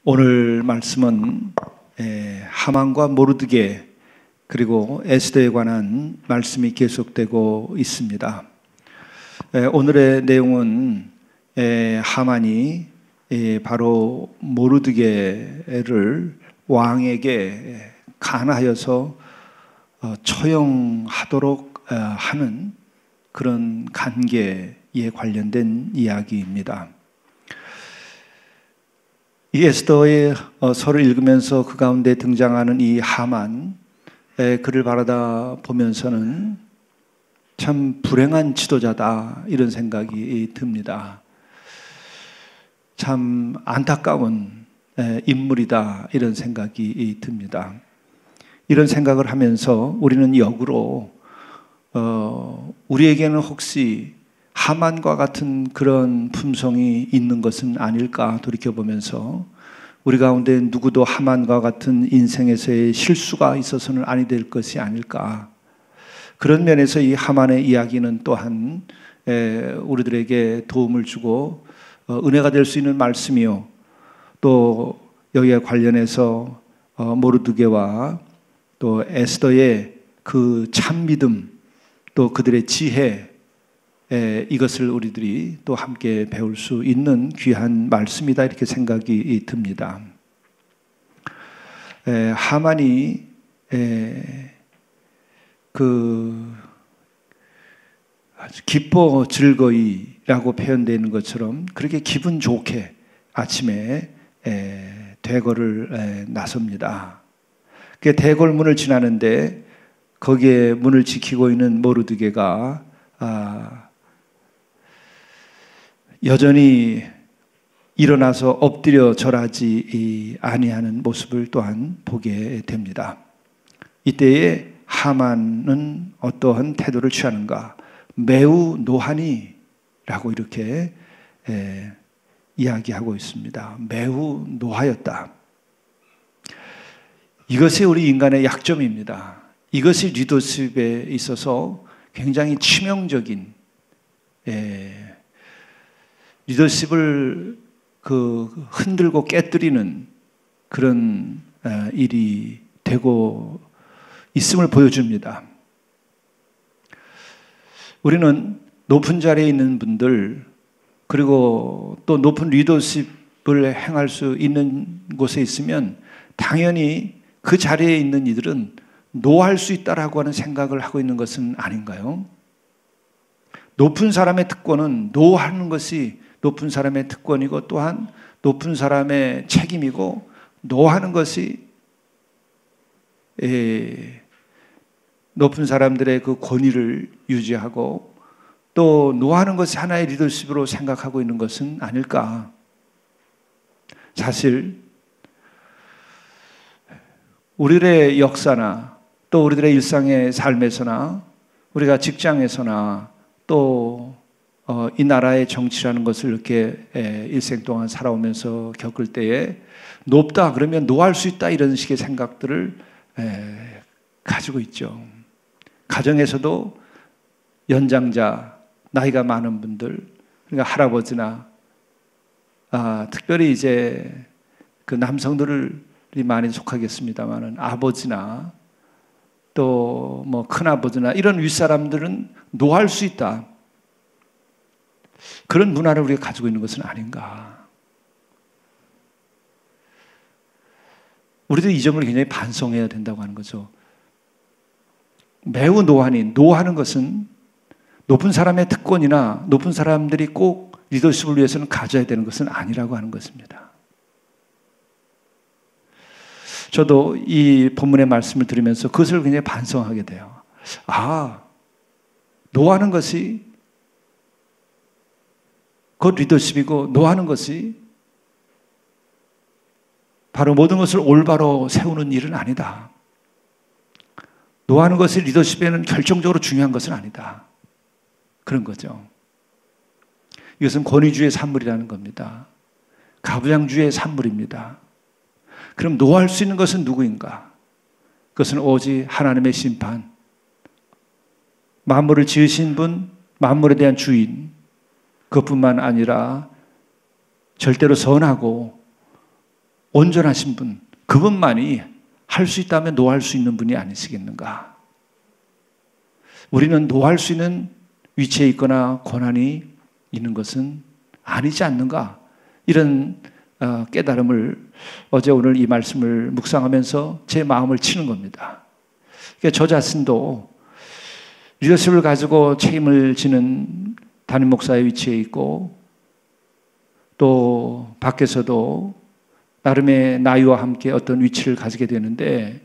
오늘 말씀은 하만과 모르드게 그리고 에스더에 관한 말씀이 계속되고 있습니다. 오늘의 내용은 하만이 바로 모르드게를 왕에게 간하여서 처형하도록 하는 그런 관계에 관련된 이야기입니다. 이 에스더의 서를 읽으면서 그 가운데 등장하는 이 하만, 그를 바라다 보면서는 참 불행한 지도자다 이런 생각이 듭니다. 참 안타까운 인물이다 이런 생각이 듭니다. 이런 생각을 하면서 우리는 역으로 우리에게는 혹시 하만과 같은 그런 품성이 있는 것은 아닐까 돌이켜보면서 우리 가운데 누구도 하만과 같은 인생에서의 실수가 있어서는 아니 될 것이 아닐까. 그런 면에서 이 하만의 이야기는 또한 우리들에게 도움을 주고 은혜가 될 수 있는 말씀이요, 또 여기에 관련해서 모르드게와 또 에스더의 그 참믿음, 또 그들의 지혜, 이것을 우리들이 또 함께 배울 수 있는 귀한 말씀이다 이렇게 생각이 듭니다. 하만이 아주 기뻐 즐거이라고 표현되는 것처럼 그렇게 기분 좋게 아침에 대궐을 나섭니다. 그 대궐문을 지나는데 거기에 문을 지키고 있는 모르드게가 여전히 일어나서 엎드려 절하지 아니하는 모습을 또한 보게 됩니다. 이때에 하만은 어떠한 태도를 취하는가? 매우 노하니라고 이렇게 이야기하고 있습니다. 매우 노하였다. 이것이 우리 인간의 약점입니다. 이것이 리더십에 있어서 굉장히 치명적인 리더십을 흔들고 깨뜨리는 그런 일이 되고 있음을 보여줍니다. 우리는 높은 자리에 있는 분들, 그리고 또 높은 리더십을 행할 수 있는 곳에 있으면 당연히 그 자리에 있는 이들은 노할 수 있다라고 하는 생각을 하고 있는 것은 아닌가요? 높은 사람의 특권은 노하는 것이 높은 사람의 특권이고 또한 높은 사람의 책임이고, 노하는 것이 높은 사람들의 그 권위를 유지하고 또 노하는 것이 하나의 리더십으로 생각하고 있는 것은 아닐까. 사실 우리들의 역사나 또 우리들의 일상의 삶에서나 우리가 직장에서나 또 이 나라의 정치라는 것을 이렇게 일생 동안 살아오면서 겪을 때에 높다 그러면 노할 수 있다 이런 식의 생각들을 가지고 있죠. 가정에서도 연장자, 나이가 많은 분들, 그러니까 할아버지나 특별히 이제 그 남성들이 많이 속하겠습니다만은 아버지나 또 뭐 큰아버지나 이런 윗사람들은 노할 수 있다. 그런 문화를 우리가 가지고 있는 것은 아닌가. 우리도 이 점을 굉장히 반성해야 된다고 하는 거죠. 매우 노하는 것은 높은 사람의 특권이나 높은 사람들이 꼭 리더십을 위해서는 가져야 되는 것은 아니라고 하는 것입니다. 저도 이 본문의 말씀을 들으면서 그것을 굉장히 반성하게 돼요. 노하는 것이 곧 리더십이고, 노하는 것이 바로 모든 것을 올바로 세우는 일은 아니다. 노하는 것이 리더십에는 결정적으로 중요한 것은 아니다. 그런 거죠. 이것은 권위주의 산물이라는 겁니다. 가부장주의 산물입니다. 그럼 노할 수 있는 것은 누구인가? 그것은 오직 하나님의 심판, 만물을 지으신 분, 만물에 대한 주인, 그것뿐만 아니라 절대로 선하고 온전하신 분, 그분만이 할 수 있다면 노할 수 있는 분이 아니시겠는가? 우리는 노할 수 있는 위치에 있거나 권한이 있는 것은 아니지 않는가? 이런 깨달음을 어제 오늘 이 말씀을 묵상하면서 제 마음을 치는 겁니다. 그러니까 저 자신도 리더십을 가지고 책임을 지는 담임 목사의 위치에 있고 또 밖에서도 나름의 나이와 함께 어떤 위치를 가지게 되는데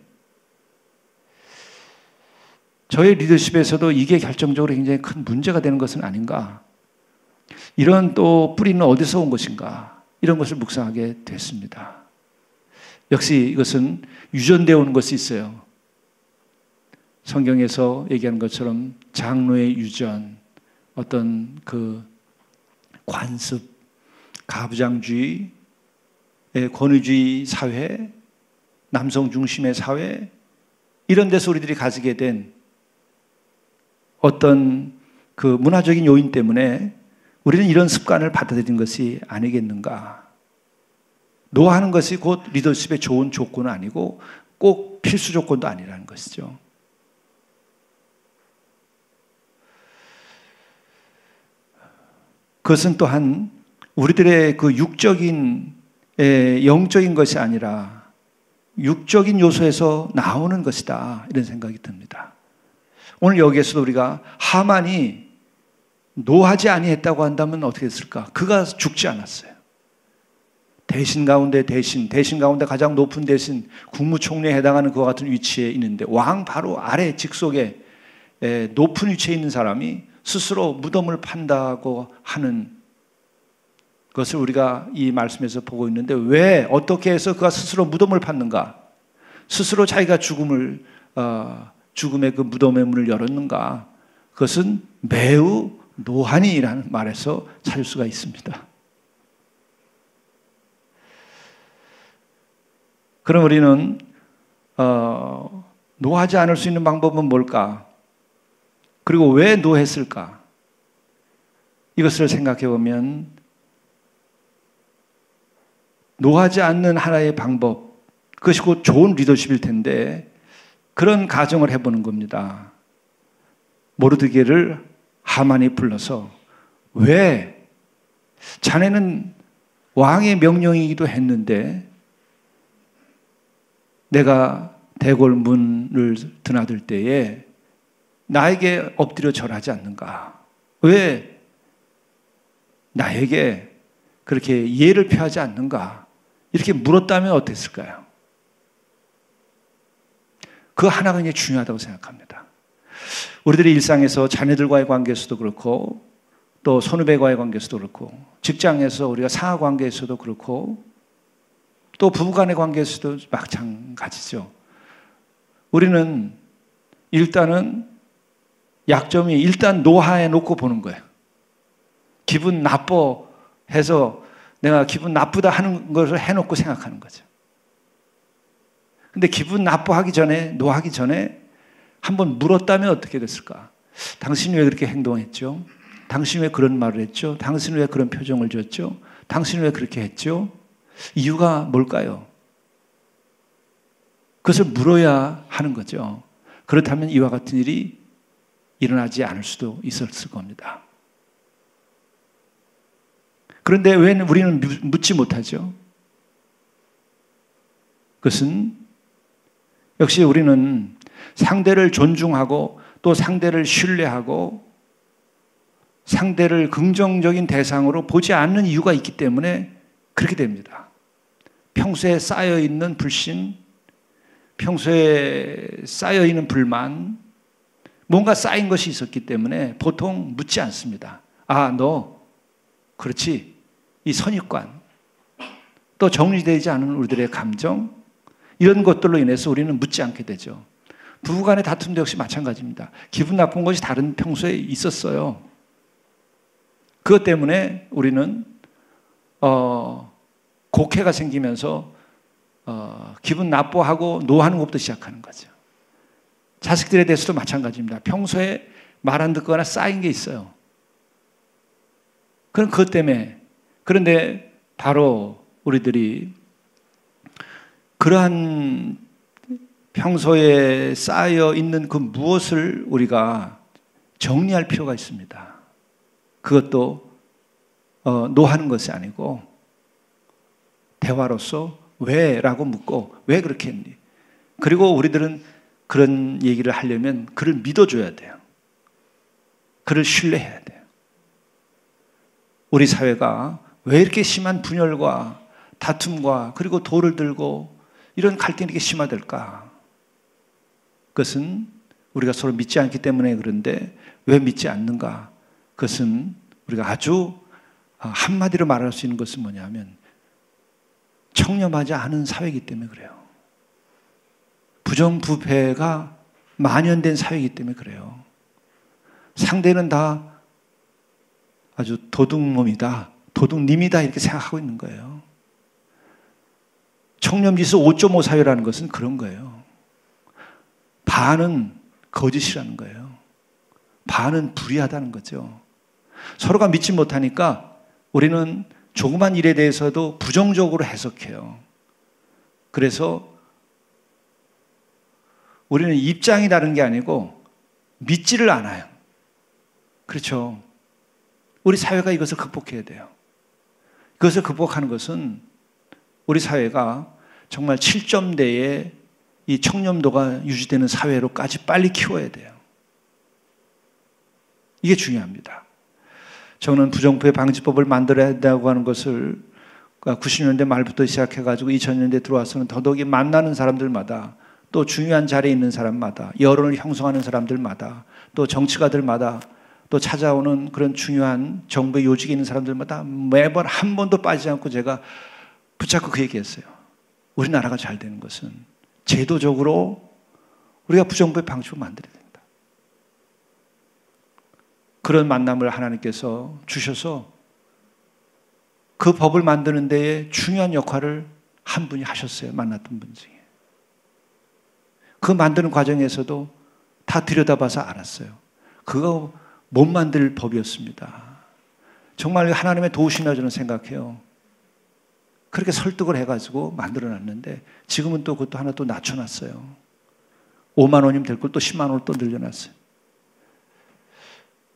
저의 리더십에서도 이게 결정적으로 굉장히 큰 문제가 되는 것은 아닌가? 이런 또 뿌리는 어디서 온 것인가? 이런 것을 묵상하게 됐습니다. 역시 이것은 유전되어 오는 것이 있어요. 성경에서 얘기하는 것처럼 장로의 유전, 어떤 그 관습, 가부장주의, 권위주의 사회, 남성 중심의 사회, 이런 데서 우리들이 가지게 된 어떤 그 문화적인 요인 때문에 우리는 이런 습관을 받아들인 것이 아니겠는가. 노하는 것이 곧 리더십의 좋은 조건은 아니고 꼭 필수 조건도 아니라는 것이죠. 그것은 또한 우리들의 그 육적인 영적인 것이 아니라 육적인 요소에서 나오는 것이다. 이런 생각이 듭니다. 오늘 여기에서도 우리가 하만이 노하지 아니했다고 한다면 어떻게 됐을까? 그가 죽지 않았어요. 대신 가운데 가장 높은 대신 국무총리에 해당하는 그와 같은 위치에 있는데 왕 바로 아래 직속에 높은 위치에 있는 사람이 스스로 무덤을 판다고 하는 것을 우리가 이 말씀에서 보고 있는데 왜 어떻게 해서 그가 스스로 무덤을 팠는가? 스스로 자기가 죽음의 그 무덤의 문을 열었는가? 그것은 매우 노하니라는 말에서 찾을 수가 있습니다. 그럼 우리는 노하지 않을 수 있는 방법은 뭘까? 그리고 왜 노했을까? 이것을 생각해 보면 노하지 않는 하나의 방법, 그것이 곧 좋은 리더십일 텐데 그런 가정을 해보는 겁니다. 모르드게를 하만이 불러서 왜 자네는 왕의 명령이기도 했는데 내가 대궐 문을 드나들 때에 나에게 엎드려 절하지 않는가? 왜 나에게 그렇게 예를 표하지 않는가? 이렇게 물었다면 어땠을까요? 그 하나가 굉장히 중요하다고 생각합니다. 우리들의 일상에서 자녀들과의 관계에서도 그렇고 또 선후배와의 관계에서도 그렇고 직장에서 우리가 상하 관계에서도 그렇고 또 부부간의 관계에서도 마찬가지죠. 우리는 일단은 약점이 일단 노하에 놓고 보는 거예요. 기분 나빠해서 내가 기분 나쁘다 하는 것을 해놓고 생각하는 거죠. 근데 기분 나빠하기 전에, 노하기 전에 한번 물었다면 어떻게 됐을까? 당신이 왜 그렇게 행동했죠? 당신이 왜 그런 말을 했죠? 당신이 왜 그런 표정을 줬죠? 당신이 왜 그렇게 했죠? 이유가 뭘까요? 그것을 물어야 하는 거죠. 그렇다면 이와 같은 일이 일어나지 않을 수도 있었을 겁니다. 그런데 왜 우리는 묻지 못하죠? 그것은 역시 우리는 상대를 존중하고 또 상대를 신뢰하고 상대를 긍정적인 대상으로 보지 않는 이유가 있기 때문에 그렇게 됩니다. 평소에 쌓여있는 불신, 평소에 쌓여있는 불만, 뭔가 쌓인 것이 있었기 때문에 보통 묻지 않습니다. 아, 너 그렇지. 이 선입관, 또 정리되지 않은 우리들의 감정, 이런 것들로 인해서 우리는 묻지 않게 되죠. 부부간의 다툼도 역시 마찬가지입니다. 기분 나쁜 것이 다른 평소에 있었어요. 그것 때문에 우리는 곡해가 생기면서 기분 나빠하고 노하는 것부터 시작하는 거죠. 자식들에 대해서도 마찬가지입니다. 평소에 말 안 듣거나 쌓인 게 있어요. 그럼 그것 때문에, 그런데 바로 우리들이 그러한 평소에 쌓여 있는 그 무엇을 우리가 정리할 필요가 있습니다. 그것도 노하는 것이 아니고 대화로서 왜? 라고 묻고 왜 그렇게 했니? 그리고 우리들은 그런 얘기를 하려면 그를 믿어줘야 돼요. 그를 신뢰해야 돼요. 우리 사회가 왜 이렇게 심한 분열과 다툼과 그리고 돌을 들고 이런 갈등이 이렇게 심화될까? 그것은 우리가 서로 믿지 않기 때문에 그런데 왜 믿지 않는가? 그것은 우리가 아주 한마디로 말할 수 있는 것은 뭐냐면 청렴하지 않은 사회이기 때문에 그래요. 부정부패가 만연된 사회이기 때문에 그래요. 상대는 다 아주 도둑놈이다, 도둑님이다 이렇게 생각하고 있는 거예요. 청렴지수 5.5 사회라는 것은 그런 거예요. 반은 거짓이라는 거예요. 반은 불의하다는 거죠. 서로가 믿지 못하니까 우리는 조그만 일에 대해서도 부정적으로 해석해요. 그래서 우리는 입장이 다른 게 아니고 믿지를 않아요. 그렇죠. 우리 사회가 이것을 극복해야 돼요. 그것을 극복하는 것은 우리 사회가 정말 7점대의 이 청렴도가 유지되는 사회로까지 빨리 키워야 돼요. 이게 중요합니다. 저는 부정부패 방지법을 만들어야 한다고 하는 것을 90년대 말부터 시작해가지고 2000년대 들어와서는 더더욱이 만나는 사람들마다 또 중요한 자리에 있는 사람마다 여론을 형성하는 사람들마다 또 정치가들마다 또 찾아오는 그런 중요한 정부의 요직에 있는 사람들마다 매번 한 번도 빠지지 않고 제가 붙잡고 그 얘기했어요. 우리나라가 잘 되는 것은 제도적으로 우리가 부정부패 방지법을 만들어야 된다. 그런 만남을 하나님께서 주셔서 그 법을 만드는 데에 중요한 역할을 한 분이 하셨어요. 만났던 분 중에. 그 만드는 과정에서도 다 들여다봐서 알았어요. 그거 못 만들 법이었습니다. 정말 하나님의 도우시나 저는 생각해요. 그렇게 설득을 해가지고 만들어놨는데 지금은 또 그것도 하나 또 낮춰놨어요. 5만 원이면 될 걸 또 10만 원을 또 늘려놨어요.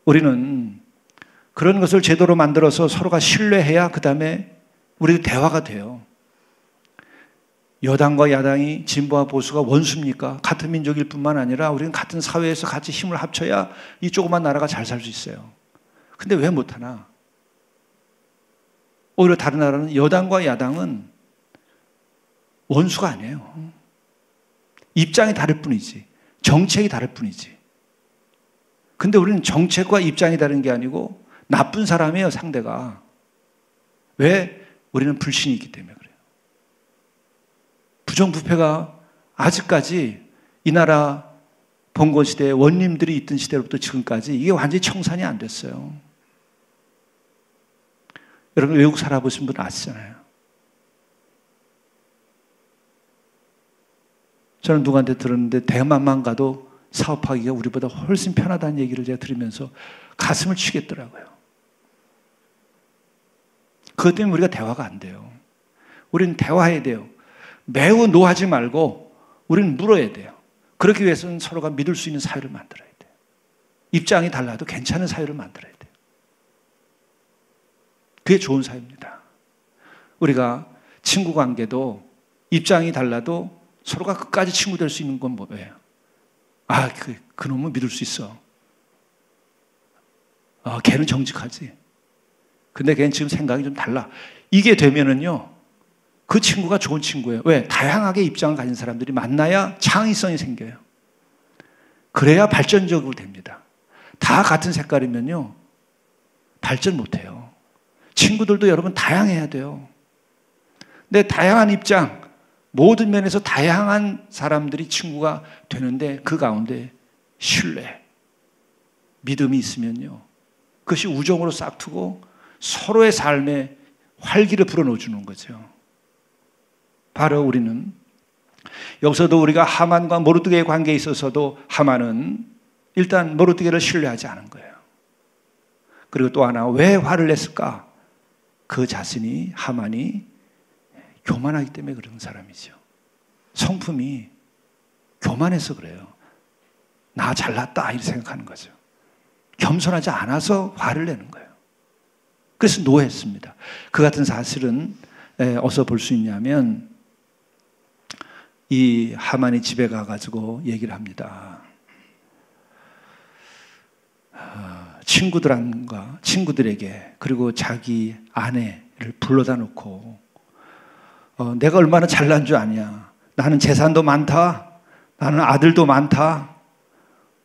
우리는 그런 것을 제대로 만들어서 서로가 신뢰해야 그 다음에 우리도 대화가 돼요. 여당과 야당이 진보와 보수가 원수입니까? 같은 민족일 뿐만 아니라 우리는 같은 사회에서 같이 힘을 합쳐야 이 조그만 나라가 잘 살 수 있어요. 근데 왜 못하나? 오히려 다른 나라는 여당과 야당은 원수가 아니에요. 입장이 다를 뿐이지. 정책이 다를 뿐이지. 근데 우리는 정책과 입장이 다른 게 아니고 나쁜 사람이에요, 상대가. 왜? 우리는 불신이 있기 때문에 그래요. 부정부패가 아직까지 이 나라 봉건시대에 원님들이 있던 시대로부터 지금까지 이게 완전히 청산이 안 됐어요. 여러분 외국 살아보신 분 아시잖아요. 저는 누구한테 들었는데 대만만 가도 사업하기가 우리보다 훨씬 편하다는 얘기를 제가 들으면서 가슴을 치겠더라고요. 그것 때문에 우리가 대화가 안 돼요. 우리는 대화해야 돼요. 매우 노하지 말고 우리는 물어야 돼요. 그러기 위해서는 서로가 믿을 수 있는 사회를 만들어야 돼요. 입장이 달라도 괜찮은 사회를 만들어야 돼요. 그게 좋은 사회입니다. 우리가 친구 관계도 입장이 달라도 서로가 끝까지 친구 될 수 있는 건 뭐예요? 아, 그놈은 믿을 수 있어. 걔는 정직하지. 근데 걔는 지금 생각이 좀 달라. 이게 되면은요, 그 친구가 좋은 친구예요. 왜? 다양하게 입장을 가진 사람들이 만나야 창의성이 생겨요. 그래야 발전적으로 됩니다. 다 같은 색깔이면요, 발전 못해요. 친구들도 여러분 다양해야 돼요. 근데 다양한 입장, 모든 면에서 다양한 사람들이 친구가 되는데 그 가운데 신뢰, 믿음이 있으면요, 그것이 우정으로 싹트고 서로의 삶에 활기를 불어넣어주는 거죠. 바로 우리는 여기서도 우리가 하만과 모르드게의 관계에 있어서도 하만은 일단 모르드게를 신뢰하지 않은 거예요. 그리고 또 하나 왜 화를 냈을까? 그 자신이 하만이 교만하기 때문에 그런 사람이죠. 성품이 교만해서 그래요. 나 잘났다 이렇게 생각하는 거죠. 겸손하지 않아서 화를 내는 거예요. 그래서 노했습니다. 그 같은 사실은 어디서 볼 수 있냐면 이 하만이 집에 가가지고 얘기를 합니다. 친구들에게 그리고 자기 아내를 불러다 놓고 내가 얼마나 잘난 줄 아냐. 나는 재산도 많다. 나는 아들도 많다.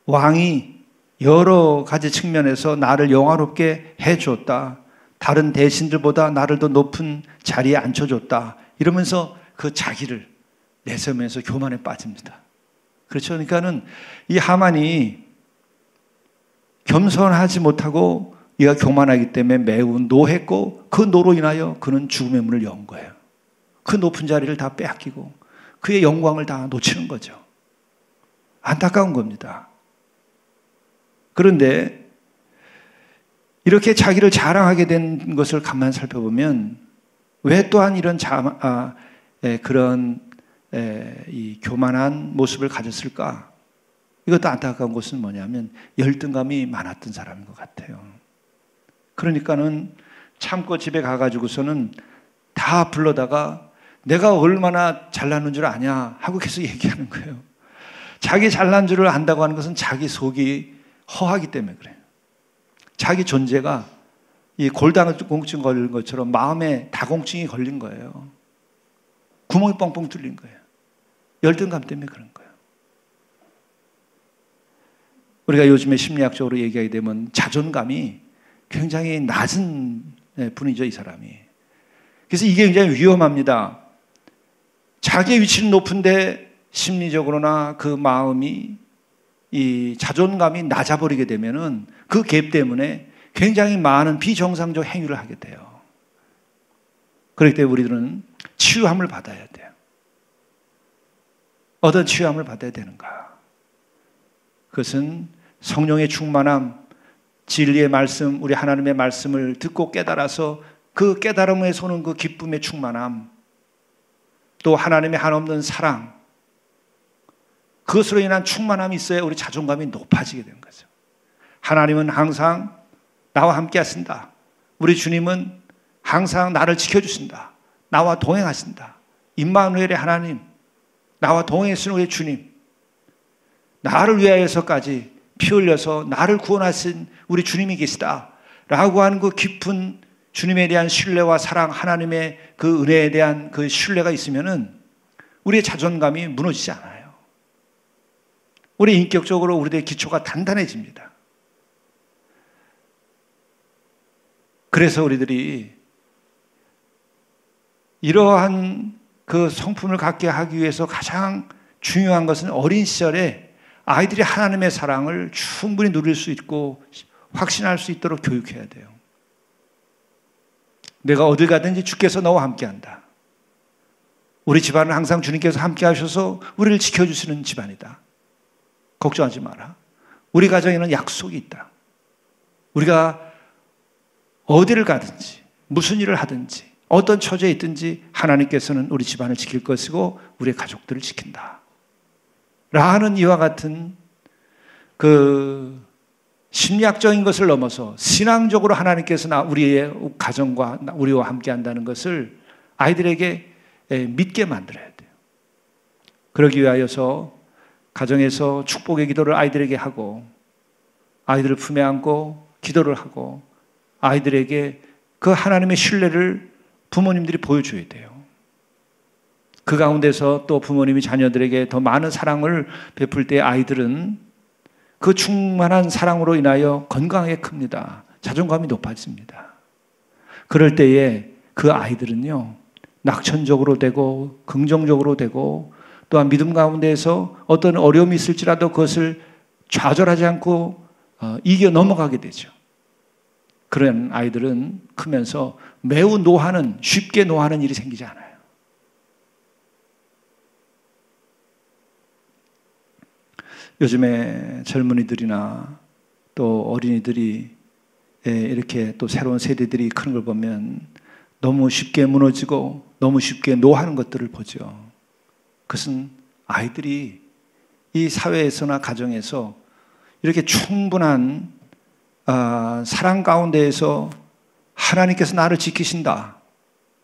왕이 여러 가지 측면에서 나를 영화롭게 해줬다. 다른 대신들보다 나를 더 높은 자리에 앉혀줬다. 이러면서 그 자기를 내세우면서 교만에 빠집니다. 그렇죠. 그러니까는 이 하만이 겸손하지 못하고 얘가 교만하기 때문에 매우 노했고 그 노로 인하여 그는 죽음의 문을 연 거예요. 그 높은 자리를 다 빼앗기고 그의 영광을 다 놓치는 거죠. 안타까운 겁니다. 그런데 이렇게 자기를 자랑하게 된 것을 가만 살펴보면 왜 또한 이런 이 교만한 모습을 가졌을까? 이것도 안타까운 것은 뭐냐면 열등감이 많았던 사람인 것 같아요. 그러니까는 참고 집에 가가지고서는 다 불러다가 내가 얼마나 잘나는 줄 아냐 하고 계속 얘기하는 거예요. 자기 잘난 줄을 안다고 하는 것은 자기 속이 허하기 때문에 그래요. 자기 존재가 이 골다공증 걸린 것처럼 마음에 다공증이 걸린 거예요. 구멍이 뻥뻥 뚫린 거예요. 열등감 때문에 그런 거예요. 우리가 요즘에 심리학적으로 얘기하게 되면 자존감이 굉장히 낮은 분이죠, 이 사람이. 그래서 이게 굉장히 위험합니다. 자기의 위치는 높은데 심리적으로나 그 마음이 이 자존감이 낮아버리게 되면은 그 갭 때문에 굉장히 많은 비정상적 행위를 하게 돼요. 그렇기 때문에 우리들은 치유함을 받아야 돼요. 어떤 치유함을 받아야 되는가? 그것은 성령의 충만함, 진리의 말씀, 우리 하나님의 말씀을 듣고 깨달아서 그 깨달음에서 오는 그 기쁨의 충만함, 또 하나님의 한없는 사랑, 그것으로 인한 충만함이 있어야 우리 자존감이 높아지게 되는 거죠. 하나님은 항상 나와 함께 하신다. 우리 주님은 항상 나를 지켜주신다. 나와 동행하신다. 임마누엘의 하나님, 나와 동행하시는 우리 주님, 나를 위하여서까지 피 흘려서 나를 구원하신 우리 주님이 계시다 라고 하는 그 깊은 주님에 대한 신뢰와 사랑, 하나님의 그 은혜에 대한 그 신뢰가 있으면은 우리의 자존감이 무너지지 않아요. 우리 인격적으로 우리의 기초가 단단해집니다. 그래서 우리들이 이러한 그 성품을 갖게 하기 위해서 가장 중요한 것은 어린 시절에 아이들이 하나님의 사랑을 충분히 누릴 수 있고 확신할 수 있도록 교육해야 돼요. 내가 어딜 가든지 주께서 너와 함께한다. 우리 집안은 항상 주님께서 함께 하셔서 우리를 지켜주시는 집안이다. 걱정하지 마라. 우리 가정에는 약속이 있다. 우리가 어디를 가든지 무슨 일을 하든지 어떤 처지에 있든지 하나님께서는 우리 집안을 지킬 것이고 우리의 가족들을 지킨다 라는 이와 같은 그 심리학적인 것을 넘어서 신앙적으로 하나님께서 우리의 가정과 우리와 함께 한다는 것을 아이들에게 믿게 만들어야 돼요. 그러기 위하여서 가정에서 축복의 기도를 아이들에게 하고 아이들을 품에 안고 기도를 하고 아이들에게 그 하나님의 신뢰를 부모님들이 보여줘야 돼요. 그 가운데서 또 부모님이 자녀들에게 더 많은 사랑을 베풀 때 아이들은 그 충만한 사랑으로 인하여 건강하게 큽니다. 자존감이 높아집니다. 그럴 때에 그 아이들은요, 낙천적으로 되고 긍정적으로 되고 또한 믿음 가운데에서 어떤 어려움이 있을지라도 그것을 좌절하지 않고 이겨 넘어가게 되죠. 그런 아이들은 크면서 매우 쉽게 노하는 일이 생기지 않아요. 요즘에 젊은이들이나 또 어린이들이 이렇게 또 새로운 세대들이 크는 걸 보면 너무 쉽게 무너지고 너무 쉽게 노하는 것들을 보죠. 그것은 아이들이 이 사회에서나 가정에서 이렇게 충분한 사랑 가운데에서 하나님께서 나를 지키신다,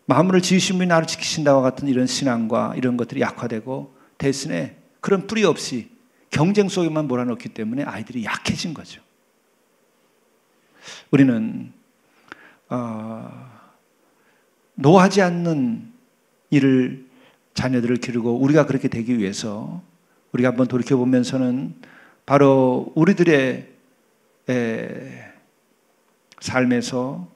마음을 지으신 분이 나를 지키신다와 같은 이런 신앙과 이런 것들이 약화되고 대신에 그런 뿌리 없이 경쟁 속에만 몰아넣기 때문에 아이들이 약해진 거죠. 우리는 노하지 않는 일을 자녀들을 기르고 우리가 그렇게 되기 위해서 우리가 한번 돌이켜보면서는 바로 우리들의 삶에서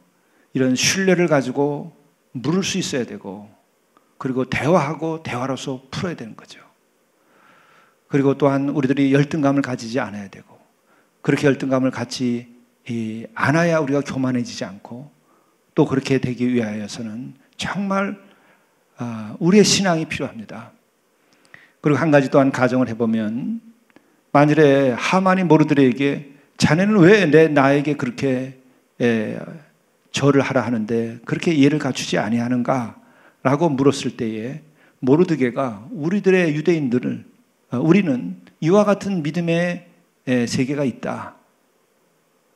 이런 신뢰를 가지고 물을 수 있어야 되고, 그리고 대화하고 대화로서 풀어야 되는 거죠. 그리고 또한 우리들이 열등감을 가지지 않아야 되고, 그렇게 열등감을 갖지 않아야 우리가 교만해지지 않고, 또 그렇게 되기 위하여서는 정말 우리의 신앙이 필요합니다. 그리고 한 가지 또한 가정을 해보면, 만일에 하만이 모르드레에게 자네는 왜 나에게 그렇게 절을 하라 하는데 그렇게 이해를 갖추지 아니하는가 라고 물었을 때에 모르드게가 우리들의 유대인들을 우리는 이와 같은 믿음의 세계가 있다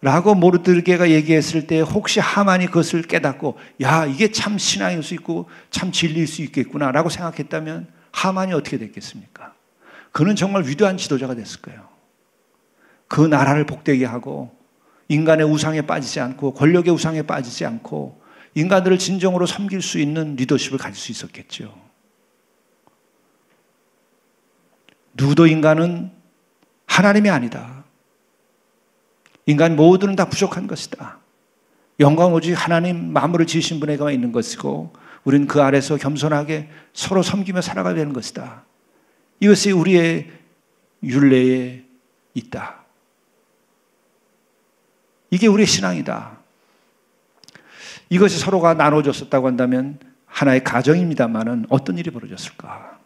라고 모르드게가 얘기했을 때 혹시 하만이 그것을 깨닫고 야, 이게 참 신앙일 수 있고 참 진리일 수 있겠구나 라고 생각했다면 하만이 어떻게 됐겠습니까? 그는 정말 위대한 지도자가 됐을 거예요. 그 나라를 복되게 하고 인간의 우상에 빠지지 않고 권력의 우상에 빠지지 않고 인간들을 진정으로 섬길 수 있는 리더십을 가질 수 있었겠죠. 누구도 인간은 하나님이 아니다. 인간 모두는 다 부족한 것이다. 영광 오직 하나님 만물을 지으신 분에게만 있는 것이고 우리는 그 아래서 겸손하게 서로 섬기며 살아가야 되는 것이다. 이것이 우리의 율례에 있다. 이게 우리의 신앙이다. 이것이 서로가 나눠졌었다고 한다면 하나의 가정입니다만은 어떤 일이 벌어졌을까?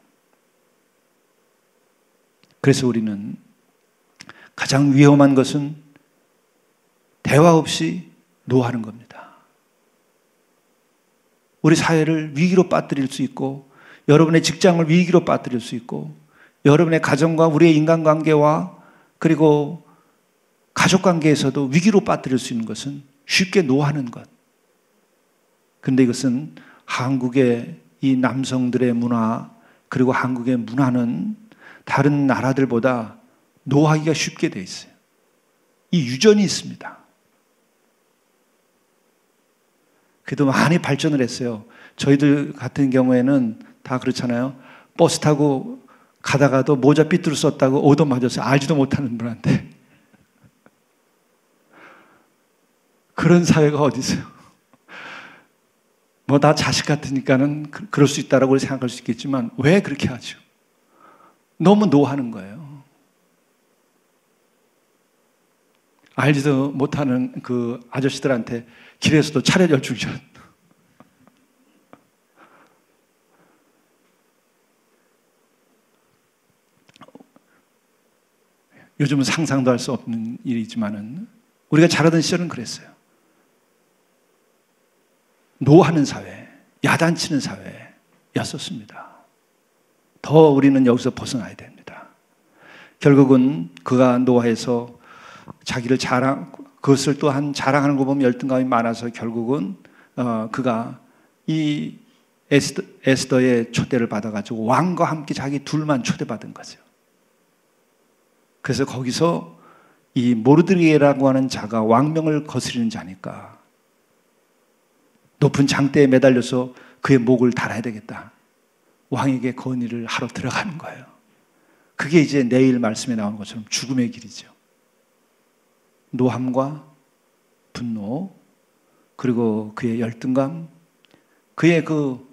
그래서 우리는 가장 위험한 것은 대화 없이 노하는 겁니다. 우리 사회를 위기로 빠뜨릴 수 있고 여러분의 직장을 위기로 빠뜨릴 수 있고 여러분의 가정과 우리의 인간관계와 그리고 가족관계에서도 위기로 빠뜨릴 수 있는 것은 쉽게 노하는 것. 그런데 이것은 한국의 이 남성들의 문화 그리고 한국의 문화는 다른 나라들보다 노하기가 쉽게 돼 있어요. 이 유전이 있습니다. 그래도 많이 발전을 했어요. 저희들 같은 경우에는 다 그렇잖아요. 버스 타고 가다가도 모자 삐뚤어 썼다고 얻어맞아서 알지도 못하는 분한테 그런 사회가 어디 있어요? 뭐 다 자식 같으니까는 그럴 수 있다라고 생각할 수 있겠지만 왜 그렇게 하죠? 너무 노하는 거예요. 알지도 못하는 그 아저씨들한테 길에서도 차례 열중전. 요즘은 상상도 할 수 없는 일이지만은 우리가 자라던 시절은 그랬어요. 노하는 사회, 야단치는 사회였었습니다. 더 우리는 여기서 벗어나야 됩니다. 결국은 그가 노하에서 자기를 그것을 또한 자랑하는 거 보면 열등감이 많아서 결국은 그가 이 에스더의 초대를 받아가지고 왕과 함께 자기 둘만 초대받은 거죠. 그래서 거기서 이 모르드게라고 하는 자가 왕명을 거스리는 자니까 높은 장대에 매달려서 그의 목을 달아야 되겠다. 왕에게 건의를 하러 들어가는 거예요. 그게 이제 내일 말씀에 나오는 것처럼 죽음의 길이죠. 노함과 분노, 그리고 그의 열등감, 그의 그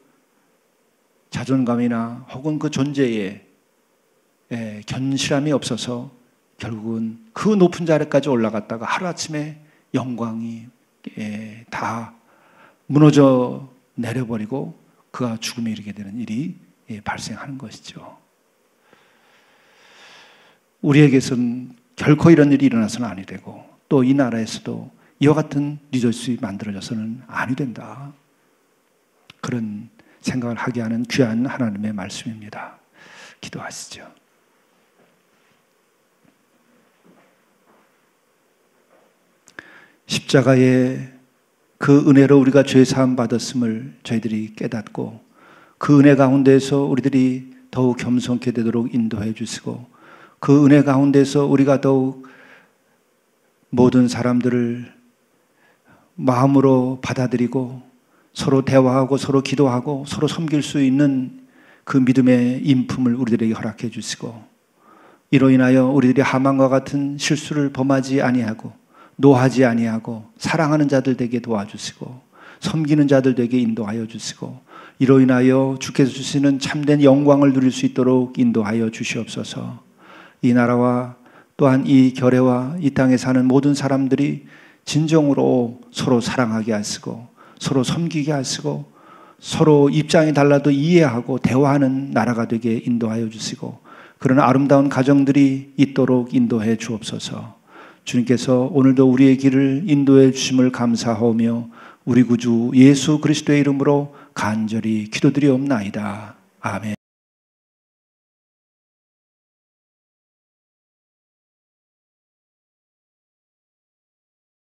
자존감이나 혹은 그 존재에 견실함이 없어서 결국은 그 높은 자리까지 올라갔다가 하루아침에 영광이 다 무너져 내려버리고 그가 죽음에 이르게 되는 일이 발생하는 것이죠. 우리에게서는 결코 이런 일이 일어나서는 아니 되고 또 이 나라에서도 이와 같은 리더십이 만들어져서는 아니 된다. 그런 생각을 하게 하는 귀한 하나님의 말씀입니다. 기도하시죠. 십자가의 그 은혜로 우리가 죄 사함 받았음을 저희들이 깨닫고 그 은혜 가운데서 우리들이 더욱 겸손케 되도록 인도해 주시고 그 은혜 가운데서 우리가 더욱 모든 사람들을 마음으로 받아들이고 서로 대화하고 서로 기도하고 서로 섬길 수 있는 그 믿음의 인품을 우리들에게 허락해 주시고 이로 인하여 우리들이 하만과 같은 실수를 범하지 아니하고 노하지 아니하고 사랑하는 자들 되게 도와주시고 섬기는 자들 되게 인도하여 주시고 이로 인하여 주께서 주시는 참된 영광을 누릴 수 있도록 인도하여 주시옵소서. 이 나라와 또한 이 결례와 이 땅에 사는 모든 사람들이 진정으로 서로 사랑하게 하시고 서로 섬기게 하시고 서로 입장이 달라도 이해하고 대화하는 나라가 되게 인도하여 주시고 그런 아름다운 가정들이 있도록 인도해 주옵소서. 주님께서 오늘도 우리의 길을 인도해 주심을 감사하오며 우리 구주 예수 그리스도의 이름으로 간절히 기도드리옵나이다. 아멘.